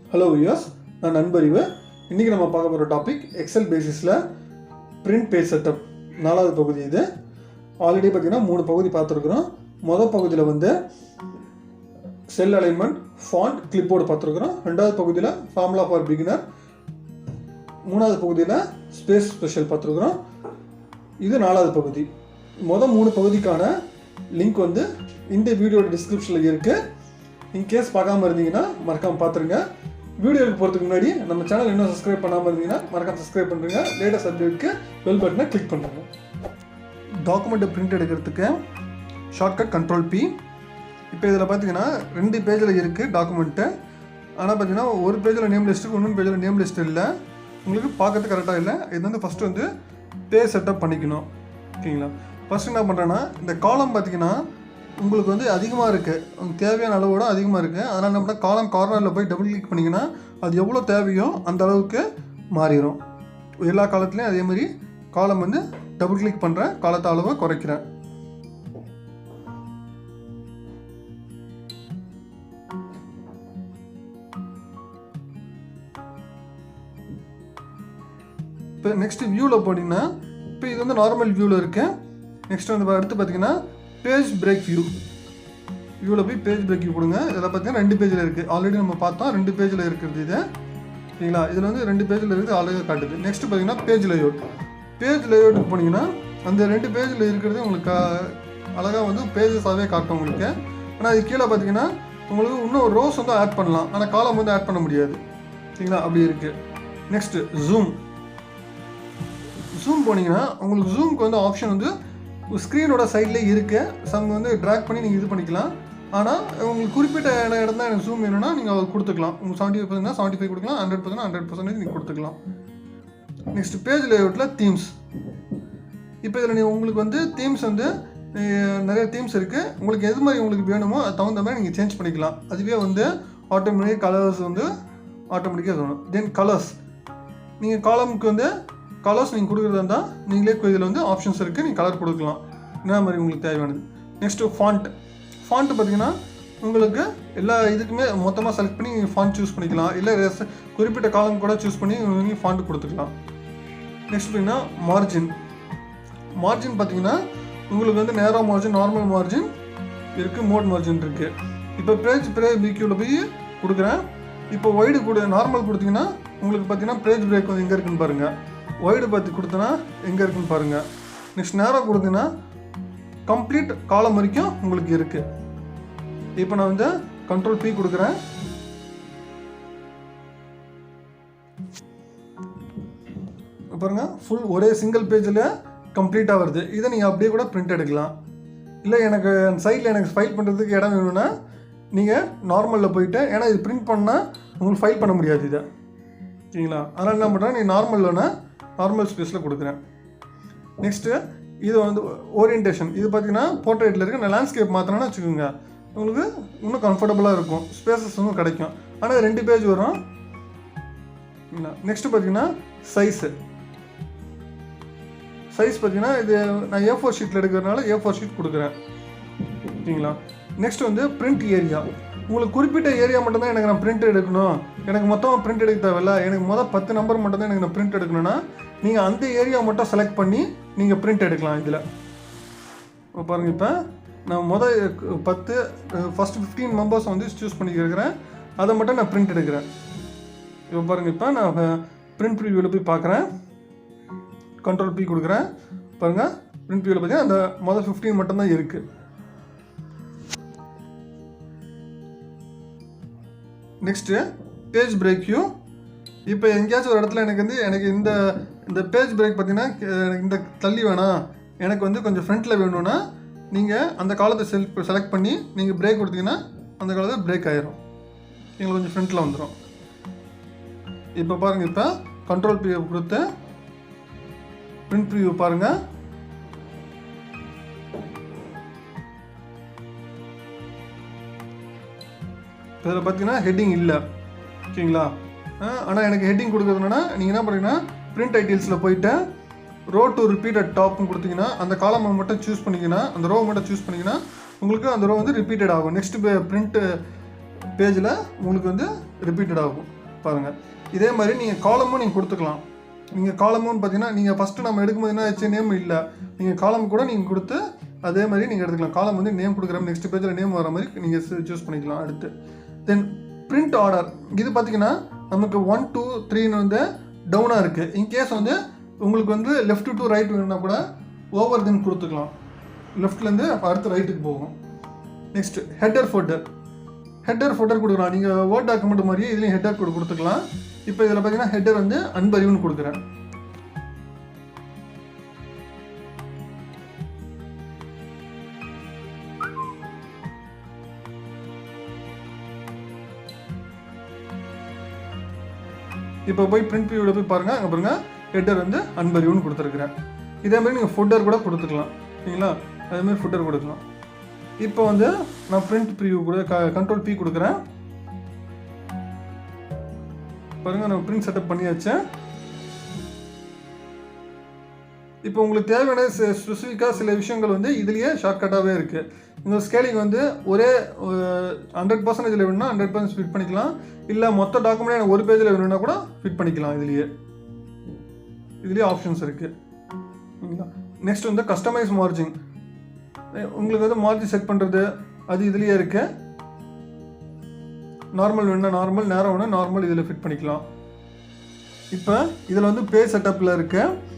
Hello viewers, நான் Anbarivu. இன்னைக்கு நம்ம பார்க்க போற டாபிக் எக்ஸல் பேசிஸ்ல print page setup. நாலாவது பகுதி இது. ஆல்ரெடி பாத்தீங்கன்னா மூணு பகுதி பார்த்திருக்கிறோம். முதல் பகுதியில வந்து செல் அலைன்மென்ட், font, clipboard பார்த்திருக்கிறோம். இரண்டாவது பகுதியில formula for beginner. மூணாவது பகுதியில space special பார்த்திருக்கிறோம். இது நாலாவது பகுதி. முதல் மூணு பகுதிக்கான லிங்க் வந்து இந்த வீடியோ டிஸ்கிரிப்ஷன்ல இருக்கு. இன் கேஸ் பார்க்காம இருந்தீங்கன்னா மறக்காம பாத்துருங்க. வீடியோக்கு போறதுக்கு முன்னாடி நம்ம சேனல் இன்னும் சப்ஸ்கிரைப் பண்ணாம இருந்தீங்கன்னா மறக்காம சப்ஸ்கிரைப் பண்ணுங்க. லேட்டஸ்ட் அப்டேட்க்கு பெல் பட்டனை கிளிக் பண்ணுங்க. டாக்குமெண்ட் பிரிண்ட் எடுக்கிறதுக்கு ஷார்ட்கட் கண்ட்ரோல் P. இப்போ இதில் பார்த்தீங்கன்னா 2 பேஜில் இருக்குது டாக்குமெண்ட்டு. ஆனால் பார்த்தீங்கன்னா ஒரு பேஜில் நேம் லிஸ்ட்டுக்கு இன்னொரு பேஜில் நேம் லிஸ்ட் இல்லை. உங்களுக்கு பார்க்கறது கரெக்டாக இல்லை. இது வந்து ஃபஸ்ட்டு வந்து பேஜ் செட்டப் பண்ணிக்கணும். ஓகேங்களா? ஃபஸ்ட்டு என்ன பண்ணுறேன்னா இந்த காலம் பார்த்தீங்கன்னா உங்களுக்கு வந்து அதிகமாக இருக்குது, உங்களுக்கு தேவையான அளவோட அதிகமாக இருக்குது. அதனால் என்ன பண்ணால் காலம் கார்னரில் போய் டபுள் கிளிக் பண்ணிங்கன்னா அது எவ்வளோ தேவையோ அந்த அளவுக்கு மாறிடும். எல்லா காலத்துலேயும் அதே மாதிரி காலம் வந்து டபுள் கிளிக் பண்ணுறேன், காலத்தை அளவை குறைக்கிறேன். இப்போ நெக்ஸ்ட்டு வியூவில் போனீங்கன்னா இப்போ இது வந்து நார்மல் வியூவில் இருக்குது. நெக்ஸ்ட் வந்து அடுத்து பார்த்தீங்கன்னா பேஜ் பிரேக் வியூவில் போய் பேஜ் பிரேக் வியூ கொடுங்க. இதில் பார்த்தீங்கன்னா 2 பேஜில் இருக்குது. ஆல்ரெடி நம்ம பார்த்தோம் 2 பேஜில் இருக்கிறது இது. சரிங்களா? இதில் வந்து 2 பேஜில் இருக்குது, ஆல்ரெடி காட்டுது. நெக்ஸ்ட் பார்த்தீங்கன்னா பேஜ் லேஅவுட். பேஜ் லேஅவுட்டுக்கு போனீங்கன்னா அந்த 2 பேஜில் இருக்கிறது உங்களுக்கு அழகாக வந்து பேஜஸாகவே காட்டும் உங்களுக்கு. ஆனால் அது கீழே பார்த்தீங்கன்னா உங்களுக்கு இன்னும் ரோஸ் வந்து ஆட் பண்ணலாம், ஆனால் காலம் வந்து ஆட் பண்ண முடியாது. சரிங்களா? அப்படி இருக்குது. நெக்ஸ்ட்டு ஜூம் போனீங்கன்னா உங்களுக்கு ஜூமுக்கு வந்து ஆப்ஷன் வந்து ஸ்க்ரீனோட சைட்லேயே இருக்குது. சம் வந்து ட்ராக் பண்ணி நீங்கள் இது பண்ணிக்கலாம். ஆனால் உங்களுக்கு குறிப்பிட்ட இடம் தான் எனக்கு ஜூம் வேணும்னா நீங்கள் அதை கொடுத்துக்கலாம். உங்களுக்கு 75% 75 கொடுக்கலாம், 100% 100% நீங்கள் கொடுத்துக்கலாம். நெக்ஸ்ட் பேஜ் லேஅவுட்டில் தீம்ஸ். இப்போ இதில் உங்களுக்கு வந்து தீம்ஸ் வந்து நிறைய தீம்ஸ் இருக்குது. உங்களுக்கு எது மாதிரி உங்களுக்கு வேணுமோ அது தகுந்த மாதிரி நீங்கள் சேஞ்ச் பண்ணிக்கலாம். அதுவே வந்து ஆட்டோமேட்டிக் கலர்ஸ் வந்து ஆட்டோமேட்டிக்காக வேணும். தென் கலர்ஸ், நீங்கள் காலமுக்கு வந்து கலர்ஸ் நீங்கள் கொடுக்குறதா இருந்தால் நீங்களே இதில் வந்து ஆப்ஷன்ஸ் இருக்குது, நீங்கள் கலர் கொடுக்கலாம் என்ன மாதிரி உங்களுக்கு தேவையானது. நெக்ஸ்ட்டு ஃபாண்ட்டு பார்த்தீங்கன்னா உங்களுக்கு எல்லா இதுக்குமே மொத்தமாக செலக்ட் பண்ணி நீங்கள் ஃபாண்ட் சூஸ் பண்ணிக்கலாம். இல்லை குறிப்பிட்ட காலம் கூட சூஸ் பண்ணி நீங்கள் ஃபாண்ட் கொடுத்துக்கலாம். நெக்ஸ்ட் பார்த்தீங்கன்னா மார்ஜின் பார்த்தீங்கன்னா உங்களுக்கு வந்து நேரோ மார்ஜின், நார்மல் மார்ஜின் இருக்குது, மோட் மார்ஜின் இருக்குது. இப்போ பேஜ் பிக்யூவில் போய் கொடுக்குறேன். இப்போ ஒய்டு நார்மல் கொடுத்தீங்கன்னா உங்களுக்கு பார்த்தீங்கன்னா பேஜ் பிரேக் வந்து எங்கே இருக்குன்னு பாருங்கள். ஒய்டு பார்த்து கொடுத்தனா எங்கே இருக்குன்னு பாருங்கள். நெக்ஸ்ட் நேரம் கொடுத்தீங்கன்னா கம்ப்ளீட் காலம் வரைக்கும் உங்களுக்கு இருக்குது. இப்போ நான் வந்து கண்ட்ரோல் P கொடுக்குறேன். பாருங்கள், ஃபுல் ஒரே சிங்கிள் பேஜில் கம்ப்ளீட்டாக வருது. இதை நீங்கள் அப்படியே கூட பிரிண்ட் எடுக்கலாம். இல்லை எனக்கு சைடில் எனக்கு ஃபைல் பண்ணுறதுக்கு இடம் வேணும்னா நீங்கள் நார்மலில் போயிட்டு, ஏன்னா இது பிரிண்ட் பண்ணால் உங்களுக்கு ஃபைல் பண்ண முடியாது இதை. சரிங்களா? அதனால் என்ன பண்ணுறேன், நீ நார்மல் ஸ்பேஸில் கொடுக்குறேன். நெக்ஸ்ட்டு இது வந்து ஓரியன்டேஷன். இது பார்த்தீங்கன்னா போர்ட்ரேட்டில் இருக்குது. நான் லேண்ட்ஸ்கேப் மாற்றினேன்னா வச்சுக்கோங்க, உங்களுக்கு இன்னும் கம்ஃபர்டபுளாக இருக்கும், ஸ்பேசஸ் இன்னும் கிடைக்கும். ஆனால் 2 பேஜ் வரும். நெக்ஸ்ட்டு பார்த்தீங்கன்னா சைஸ் பார்த்தீங்கன்னா இது நான் A4 ஷீட்டில் எடுக்கிறதுனால A4 ஷீட் கொடுக்குறேன். சரிங்களா? நெக்ஸ்ட் வந்து பிரிண்ட் ஏரியா. உங்களுக்கு குறிப்பிட்ட ஏரியா மட்டும்தான் எனக்கு நான் பிரிண்ட் எடுக்கணும், எனக்கு மொத்தமாக பிரிண்ட் எடுக்க தேவையில்ல, எனக்கு மொதல் 10 நம்பர் மட்டும்தான் எனக்கு நான் பிரிண்ட் எடுக்கணும்னா நீங்கள் அந்த ஏரியா மட்டும் செலக்ட் பண்ணி நீங்கள் பிரிண்ட் எடுக்கலாம். இதில் பாருங்கள், இப்போ நான் ஃபஸ்ட்டு 15 மெம்பர்ஸ் வந்து சூஸ் பண்ணிக்கிறேன், அதை மட்டும் நான் பிரிண்ட் எடுக்கிறேன். இப்போ பாருங்கள், இப்போ நான் பிரிண்ட் ப்ரிவியூவில் போய் பார்க்குறேன், கண்ட்ரோல் P கொடுக்குறேன். பாருங்கள், பிரிண்ட் ப்ரிவியூவில் பார்த்தீங்கன்னா அந்த மொதல் 15 மட்டும்தான் இருக்குது. Next page break view. இப்போ எங்கேயாச்சும் ஒரு இடத்துல எனக்கு இந்த பேஜ் பிரேக் பார்த்தீங்கன்னா எனக்கு இந்த தள்ளி வேணாம், எனக்கு வந்து கொஞ்சம் ஃப்ரண்ட்டில் வேணும்னா நீங்கள் அந்த காலத்தை செலக்ட் பண்ணி நீங்கள் பிரேக் கொடுத்தீங்கன்னா அந்த காலத்தை பிரேக் ஆகிரும், எங்களுக்கு கொஞ்சம் ஃப்ரண்ட்டில் வந்துடும். இப்போ பாருங்கள், இப்போ கண்ட்ரோல் P கொடுத்து பிரிண்ட் ப்ரிவ்யூ பாருங்கள். இதில் பார்த்தீங்கன்னா ஹெட்டிங் இல்லை. ஓகேங்களா? ஆனால் எனக்கு ஹெட்டிங் கொடுக்குறதுனா நீங்கள் என்ன பண்ணுறீங்கன்னா பிரிண்ட் டைட்டில்ஸில் போயிட்டு ரோ டு ரிப்பீட் அட் டாப்னு கொடுத்தீங்கன்னா அந்த காலம் மட்டும் சூஸ் பண்ணிங்கன்னா, அந்த ரோ மட்டும் சூஸ் பண்ணிங்கன்னா உங்களுக்கு அந்த ரோ வந்து ரிப்பீட்டட் ஆகும். நெக்ஸ்ட் பிரிண்ட் பேஜில் உங்களுக்கு வந்து ரிப்பீட்டட் ஆகும். பாருங்கள். இதே மாதிரி நீங்கள் காலமும் நீங்கள் கொடுத்துக்கலாம். நீங்கள் காலமுன்னு பார்த்தீங்கன்னா நீங்கள் ஃபஸ்ட்டு நம்ம எடுக்கும்போது என்ன ஆச்சு, நேம் இல்லை. நீங்கள் காலம் கூட நீங்கள் கொடுத்து அதே மாதிரி நீங்கள் எடுத்துக்கலாம். காலம் வந்து நேம் கொடுக்குற நெக்ஸ்ட் பேஜில் நேம் வர மாதிரி நீங்கள் சூஸ் பண்ணிக்கலாம். அடுத்து தென் பிரிண்ட் ஆர்டர். இது பார்த்தீங்கன்னா நமக்கு 1 2 3ன்னு வந்து டவுனாக இருக்குது. இன்கேஸ் வந்து உங்களுக்கு வந்து லெஃப்ட் டு ரைட் வேணுன்னா கூட ஓவர் தென் கொடுத்துக்கலாம். லெஃப்ட்லேருந்து அடுத்து ரைட்டுக்கு போகும். நெக்ஸ்ட் ஹெட்டர் ஃபோட்டர் கொடுக்கலாம். நீங்கள் வேர்ட் டாக்குமெண்ட் மாதிரியே இதுலேயும் ஹெட்டர் கோட் கொடுத்துக்கலாம். இப்போ இதில் பார்த்தீங்கன்னா ஹெட்டர் வந்து அன்பரிவுன்னு கொடுக்குறேன். இப்போ போய் பிரிண்ட் வியூவில் போய் பாருங்கள். அங்கே பாருங்கள் ஹெட்டர் வந்து அன்பரிவுன்னு கொடுத்துருக்குறேன். இதே மாதிரி நீங்கள் ஃபுட்டர் கூட கொடுத்துக்கலாம். சரிங்களா? அதேமாதிரி ஃபுட்டர் கொடுக்கலாம். இப்போ வந்து நான் பிரிண்ட் ப்ரிவியூ கூட கண்ட்ரோல் P கொடுக்குறேன். பாருங்கள் நம்ம பிரிண்ட் செட்டப் பண்ணியாச்சு. இப்போ உங்களுக்கு தேவையான ஸ்பெசிஃபிக்காக சில விஷயங்கள் வந்து இதுலேயே ஷார்ட்கட்டாகவே இருக்குது. இந்த ஸ்கேலிங் வந்து ஒரே 100% வேணும்னா 100% ஃபிட் பண்ணிக்கலாம். இல்லை மொத்த டாக்குமெண்ட் எனக்கு ஒரு பேஜில் வேணும்னா கூட ஃபிட் பண்ணிக்கலாம். இதுலேயே ஆப்ஷன்ஸ் இருக்குது. சரிங்களா? நெக்ஸ்ட் வந்து கஸ்டமைஸ் மார்ஜின். உங்களுக்கு வந்து மார்ஜின் செட் பண்ணுறது அது இதுலேயே இருக்குது. நார்மல் வேணும்னா நார்மல், நேரம் வேணும்னா நார்மல் இதில் ஃபிட் பண்ணிக்கலாம். இப்போ இதில் வந்து பேஜ் செட்டப்பில் இருக்குது.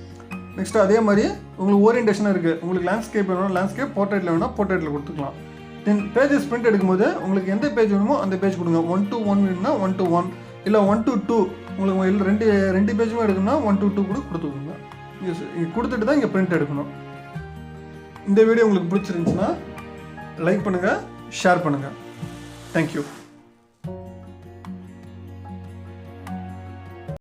நெக்ஸ்ட்டு அதே மாதிரி உங்களுக்கு ஓரியன்டேஷனாக இருக்குது. உங்களுக்கு லேண்ட்ஸ்கேப் வேணும்னா லேண்ட்ஸ்கேப், போர்ட்ரேட்டில் வேணும்னா போர்ட்ரேட்டில் கொடுத்துக்கலாம். தென் பேஜஸ் பிரிண்ட் எடுக்கும்போது உங்களுக்கு எந்த பேஜ் வேணுமோ அந்த பேஜ் கொடுங்க. 1 to 1 வேணும்னா 1 to 1, இல்லை 1 to 2 உங்களுக்கு ரெண்டு பேஜுமே எடுக்கணும்னா 1 to 2 கூட கொடுத்துக்கோங்க. கொடுத்துட்டு தான் இங்கே பிரிண்ட் எடுக்கணும். இந்த வீடியோ உங்களுக்கு பிடிச்சிருந்துச்சுன்னா லைக் பண்ணுங்கள், ஷேர் பண்ணுங்கள். தேங்க்யூ.